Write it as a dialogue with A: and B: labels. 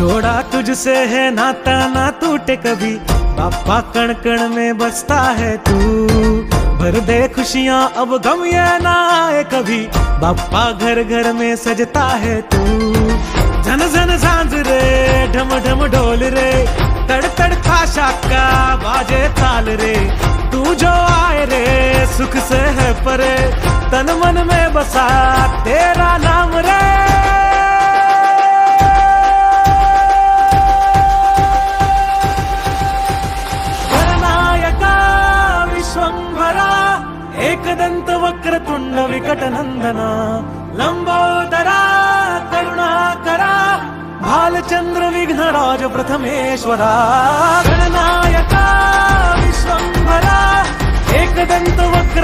A: जोड़ा तुझसे है नाता ना टूटे कभी, बाप्पा कण कण में बसता है तू। भर दे खुशियां अब गम ये ना आए कभी, बाप्पा घर घर में सजता है तू। झन झन झांझ रे ढम ढम ढोल रे, तड़ तड़ खाशा का बाजे ताल रे। तू जो आए रे सुख से है परे, तन मन में बसा तेरा नाम रे। एकदंत वक्रतुंड विकटनंदना, लंबोदरा करुणाकरा, भालचंद्र विघ्नराज प्रथमेश्वरा। गणनायका विश्वंभरा एकदंत वक्र